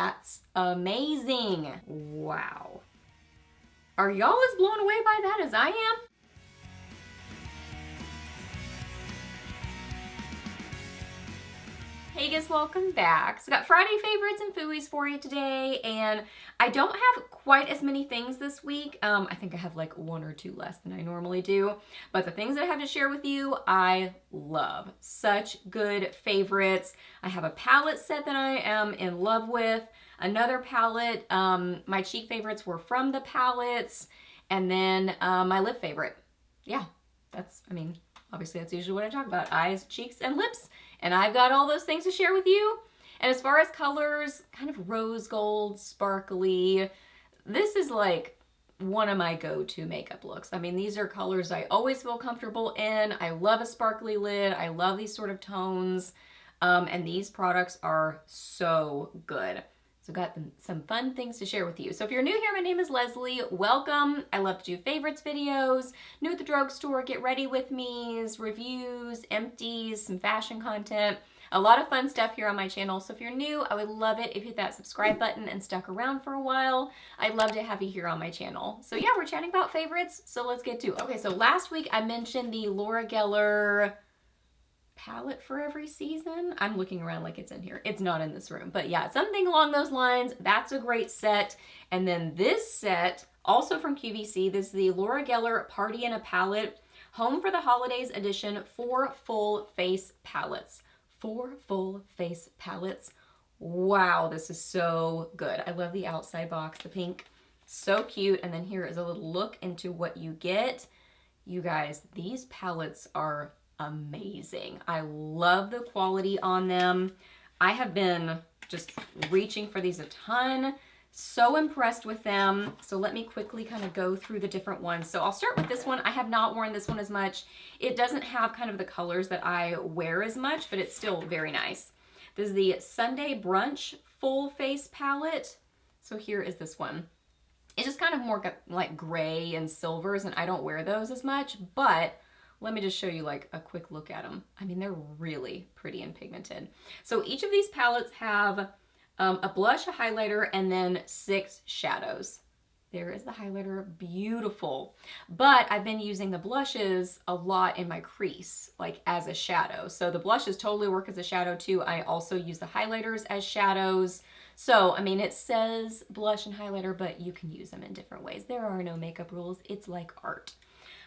That's amazing. Wow. Are y'all as blown away by that as I am? Hey guys, welcome back. So I got Friday favorites and Fooeys for you today, and I don't have quite as many things this week. I think I have like one or two less than I normally do, but the things that I have to share with you, I love. Such good favorites. I have a palette set that I am in love with, another palette. My cheek favorites were from the palettes, and then my lip favorite. Yeah, obviously that's usually what I talk about, eyes, cheeks, and lips. And I've got all those things to share with you. And as far as colors, kind of rose gold, sparkly. This is like one of my go-to makeup looks. I mean, these are colors I always feel comfortable in. I love a sparkly lid. I love these sort of tones. And these products are so good. So got some fun things to share with you. So if you're new here, my name is Leslie. Welcome. I love to do favorites videos, new at the drugstore, get ready with me's, reviews, empties, some fashion content. A lot of fun stuff here on my channel. So if you're new, I would love it if you hit that subscribe button and stuck around for a while. I'd love to have you here on my channel. So yeah, we're chatting about favorites. So let's get to it. Okay, so last week I mentioned the Laura Geller palette for every season. I'm looking around like it's in here. It's not in this room, but yeah, something along those lines. That's a great set. And then this set, also from QVC, this is the Laura Geller Party in a Palette Home for the Holidays edition, 4 full face palettes. 4 full face palettes. Wow, this is so good. I love the outside box, the pink, so cute. And then here is a little look into what you get. You guys, these palettes are amazing. I love the quality on them. I have been just reaching for these a ton. So impressed with them. So let me quickly kind of go through the different ones. So I'll start with this one. I have not worn this one as much. It doesn't have kind of the colors that I wear as much, but it's still very nice. This is the Sunday Brunch Full Face Palette. So here is this one. It's just kind of more like gray and silvers, and I don't wear those as much, but let me just show you like a quick look at them. I mean, they're really pretty and pigmented. So each of these palettes have a blush, a highlighter, and then 6 shadows. There is the highlighter, beautiful. But I've been using the blushes a lot in my crease, like as a shadow. So the blushes totally work as a shadow too. I also use the highlighters as shadows. So, I mean, it says blush and highlighter, but you can use them in different ways. There are no makeup rules. It's like art.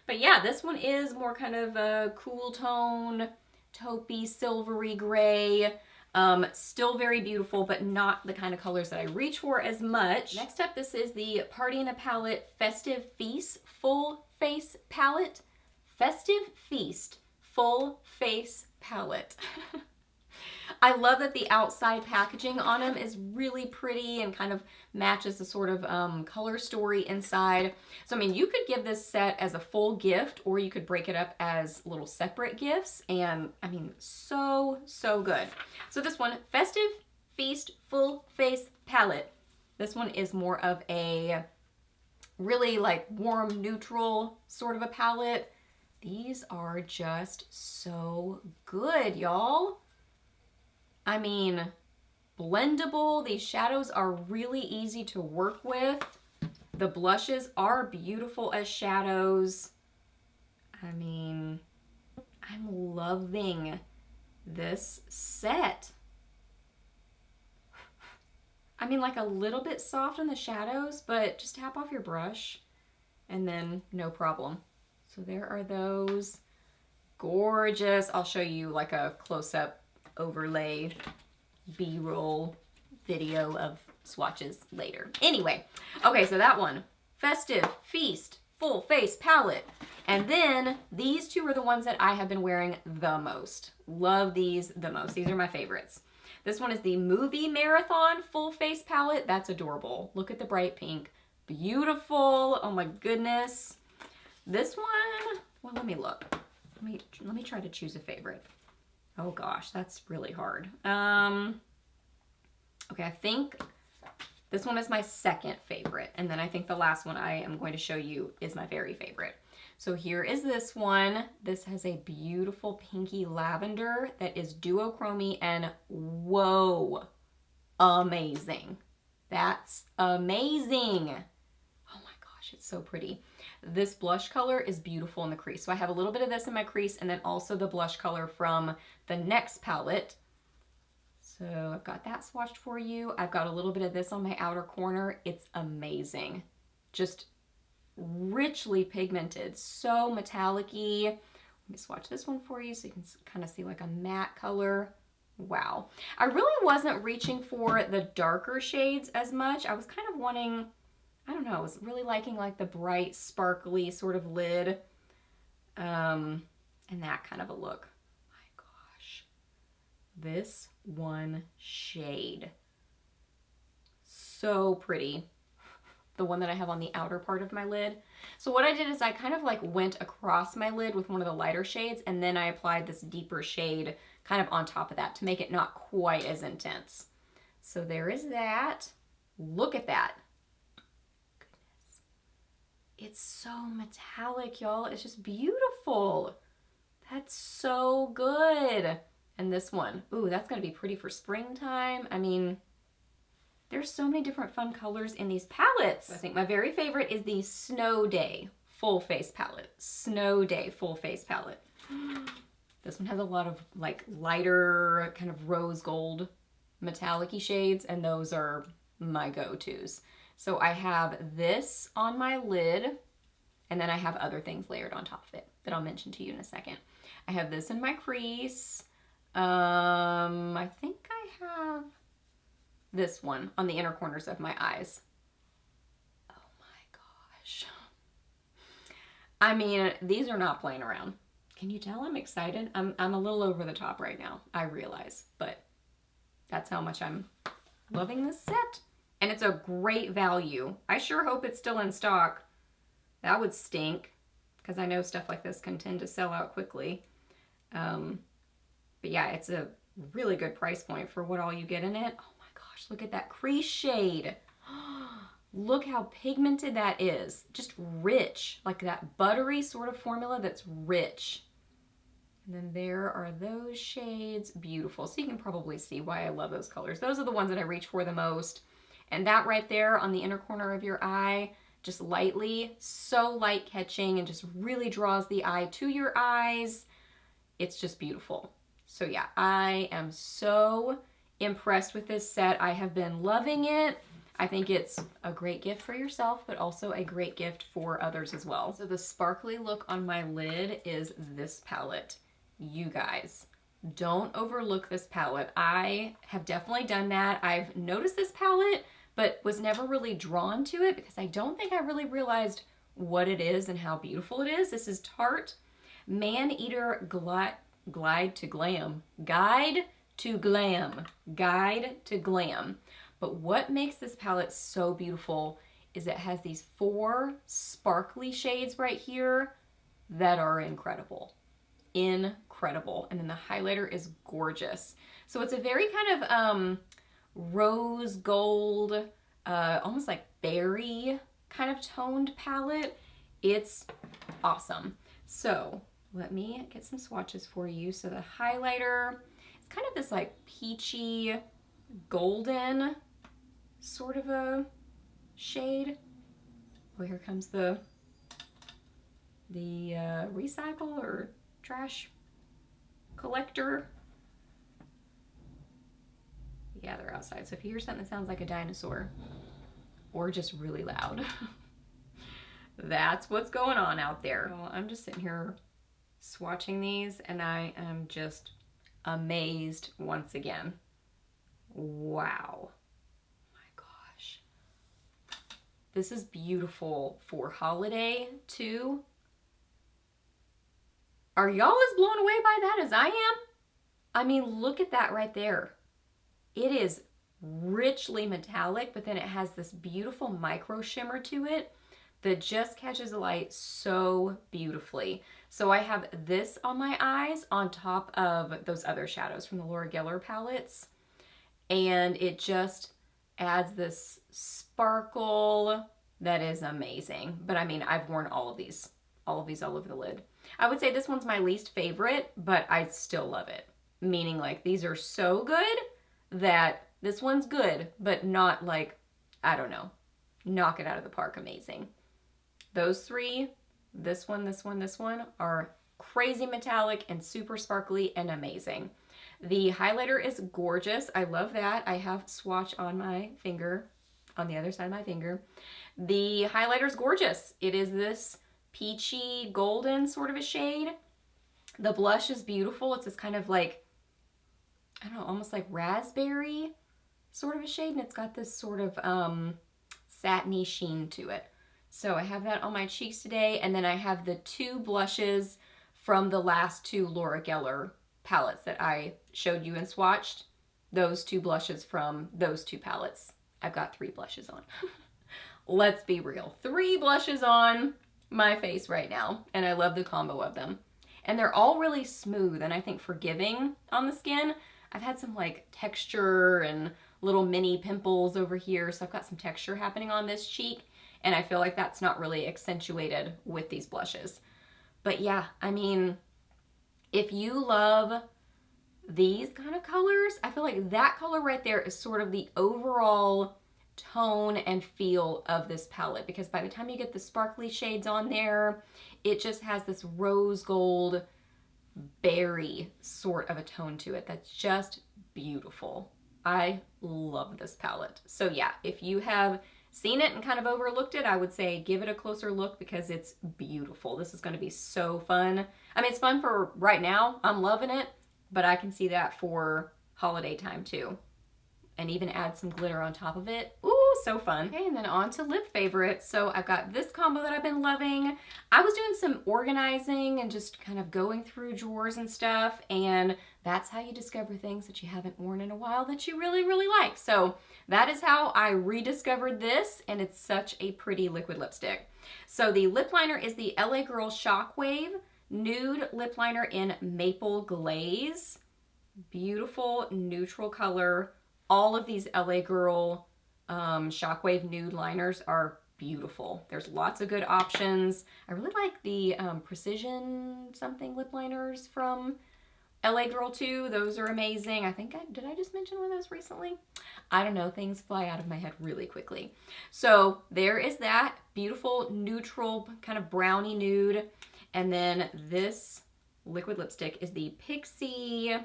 But yeah, this one is more kind of a cool tone, taupey, silvery gray. Still very beautiful, but not the kind of colors that I reach for as much. Next up, this is the Party in a Palette Festive Feast Full Face Palette. Festive Feast Full Face Palette. I love that the outside packaging on them is really pretty and kind of matches the sort of color story inside. So, I mean, you could give this set as a full gift, or you could break it up as little separate gifts. And, I mean, so, so good. So this one, Festive Feast Full Face Palette. This one is more of a really like warm, neutral sort of a palette. These are just so good, y'all. I mean, blendable. These shadows are really easy to work with. The blushes are beautiful as shadows. I mean, I'm loving this set. I mean, like a little bit soft on the shadows, but just tap off your brush and then no problem. So there are those. Gorgeous. I'll show you like a close-up overlay B-roll video of swatches later. Anyway, okay, so that one, Festive Feast Full Face Palette. And then these two are the ones that I have been wearing the most. Love these the most. These are my favorites. This one is the Movie Marathon Full Face Palette. That's adorable. Look at the bright pink. Beautiful. Oh my goodness. This one, well, let me look. Let me try to choose a favorite. Oh gosh, that's really hard. Okay, I think this one is my second favorite. And then I think the last one I am going to show you is my very favorite. So here is this one. This has a beautiful pinky lavender that is duochrome, and whoa, amazing. That's amazing. Oh my gosh, it's so pretty. This blush color is beautiful in the crease. So I have a little bit of this in my crease and then also the blush color from the next palette. So I've got that swatched for you. I've got a little bit of this on my outer corner. It's amazing. Just richly pigmented, so metallic-y. Let me swatch this one for you so you can kind of see like a matte color. Wow. I really wasn't reaching for the darker shades as much. I was kind of wanting, I don't know, I was really liking like the bright, sparkly sort of lid. And that kind of a look. My gosh. This one shade. So pretty. The one that I have on the outer part of my lid. So what I did is I kind of like went across my lid with one of the lighter shades and then I applied this deeper shade kind of on top of that to make it not quite as intense. So there is that. Look at that. Goodness. It's so metallic, y'all. It's just beautiful. That's so good. And this one, ooh, that's gonna be pretty for springtime. I mean, there's so many different fun colors in these palettes. I think my very favorite is the Snow Day Full Face Palette. Snow Day Full Face Palette. This one has a lot of like lighter kind of rose gold metallic-y shades, and those are my go-tos. So I have this on my lid, and then I have other things layered on top of it that I'll mention to you in a second. I have this in my crease. I think I have this one on the inner corners of my eyes. Oh my gosh. I mean, these are not playing around. Can you tell I'm excited? I'm a little over the top right now, I realize, but that's how much I'm loving this set. And it's a great value. I sure hope it's still in stock. That would stink, because I know stuff like this can tend to sell out quickly. But yeah, it's a really good price point for what all you get in it. Oh my gosh, look at that crease shade. Look how pigmented that is. Just rich, like that buttery sort of formula that's rich. And then there are those shades. Beautiful. So you can probably see why I love those colors. Those are the ones that I reach for the most. And that right there on the inner corner of your eye, just lightly, so light catching and just really draws the eye to your eyes. It's just beautiful. So yeah, I am so impressed with this set. I have been loving it. I think it's a great gift for yourself, but also a great gift for others as well. So the sparkly look on my lid is this palette. You guys, don't overlook this palette. I have definitely done that. I've noticed this palette, but was never really drawn to it because I don't think I really realized what it is and how beautiful it is. This is Tarte Man-Eater Guide to Glam. But what makes this palette so beautiful is it has these 4 sparkly shades right here that are incredible. Incredible. And then the highlighter is gorgeous. So it's a very kind of rose gold, almost like berry kind of toned palette. It's awesome. So let me get some swatches for you. So the highlighter, it's kind of this like peachy golden sort of a shade. Oh, here comes the recycle or trash collector. Yeah, they're outside. So if you hear something that sounds like a dinosaur or just really loud, that's what's going on out there. Well, I'm just sitting here swatching these and I am just amazed once again. Wow. My gosh. This is beautiful for holiday too. Are y'all as blown away by that as I am? I mean, look at that right there. It is richly metallic, but then it has this beautiful micro shimmer to it that just catches the light so beautifully. So I have this on my eyes on top of those other shadows from the Laura Geller palettes. And it just adds this sparkle that is amazing. But I mean, I've worn all of these all over the lid. I would say this one's my least favorite, but I still love it. Meaning like these are so good that This one's good, but not like, I don't know, knock it out of the park amazing. Those three, this one, this one, this one, are crazy metallic and super sparkly and amazing. The highlighter is gorgeous. I love that. I have swatch on my finger, on the other side of my finger. The highlighter is gorgeous. It is this peachy golden sort of a shade. The blush is beautiful. It's this kind of like, I don't know, almost like raspberry sort of a shade, and it's got this sort of satiny sheen to it. So I have that on my cheeks today, and then I have the two blushes from the last two Laura Geller palettes that I showed you and swatched. Those two blushes from those two palettes. I've got 3 blushes on. Let's be real. 3 blushes on my face right now, and I love the combo of them. And they're all really smooth and I think forgiving on the skin. I've had some like texture and little mini pimples over here, so I've got some texture happening on this cheek, and I feel like that's not really accentuated with these blushes. But yeah, I mean, if you love these kind of colors, I feel like that color right there is sort of the overall tone and feel of this palette, because by the time you get the sparkly shades on there, it just has this rose gold berry sort of a tone to it that's just beautiful. I love this palette. So yeah, if you have seen it and kind of overlooked it, I would say give it a closer look because it's beautiful. This is going to be so fun. I mean, it's fun for right now. I'm loving it, but I can see that for holiday time too. And even add some glitter on top of it. Ooh, so fun. Okay, and then on to lip favorites. So I've got this combo that I've been loving. I was doing some organizing and just kind of going through drawers and stuff, and that's how you discover things that you haven't worn in a while that you really, really like. So that is how I rediscovered this, and it's such a pretty liquid lipstick. So the lip liner is the LA Girl Shockwave Nude Lip Liner in Maple Glaze. Beautiful neutral color. All of these LA Girl Shockwave nude liners are beautiful. There's lots of good options. I really like the Precision something lip liners from LA Girl too. Those are amazing. I think did I just mention one of those recently? I don't know. Things fly out of my head really quickly. So there is that beautiful neutral kind of brownie nude. And then this liquid lipstick is the Pixi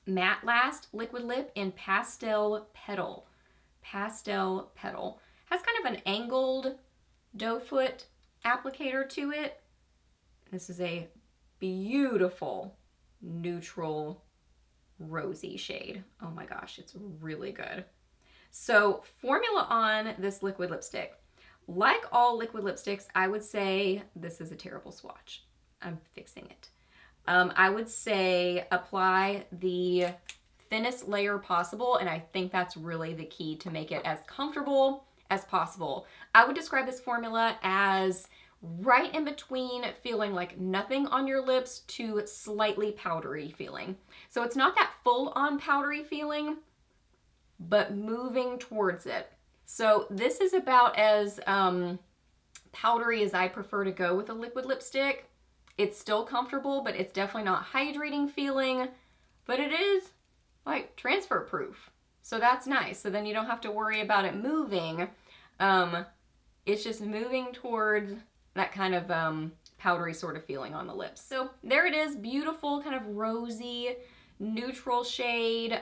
Matte Last Liquid Lip in Pastel Petal. Pastel Petal. Has kind of an angled doe foot applicator to it. This is a beautiful neutral rosy shade. Oh my gosh, it's really good. So formula on this liquid lipstick. Like all liquid lipsticks, I would say this is a terrible swatch. I'm fixing it. I would say apply the thinnest layer possible, and I think that's really the key to make it as comfortable as possible. I would describe this formula as right in between feeling like nothing on your lips to slightly powdery feeling. So it's not that full-on powdery feeling, but moving towards it. So this is about as powdery as I prefer to go with a liquid lipstick. It's still comfortable, but it's definitely not hydrating feeling, but it is like transfer proof. So that's nice. So then you don't have to worry about it moving. It's just moving towards that kind of powdery sort of feeling on the lips. So there it is, beautiful kind of rosy, neutral shade.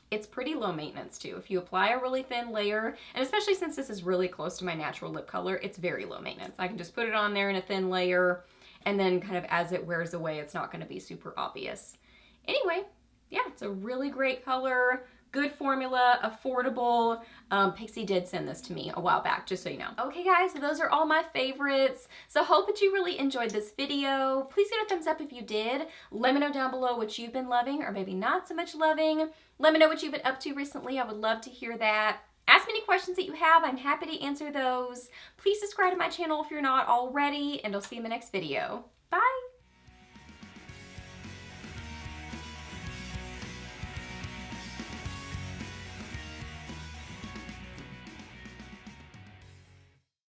It's pretty low maintenance too. If you apply a really thin layer, and especially since this is really close to my natural lip color, it's very low maintenance. I can just put it on there in a thin layer, and then kind of as it wears away, it's not gonna be super obvious. Anyway, yeah, it's a really great color, good formula, affordable. Pixi did send this to me a while back, just so you know. Okay guys, so those are all my favorites. So hope that you really enjoyed this video. Please give it a thumbs up if you did. Let me know down below what you've been loving or maybe not so much loving. Let me know what you've been up to recently. I would love to hear that. Ask me any questions that you have. I'm happy to answer those. Please subscribe to my channel if you're not already, and I'll see you in the next video. Bye!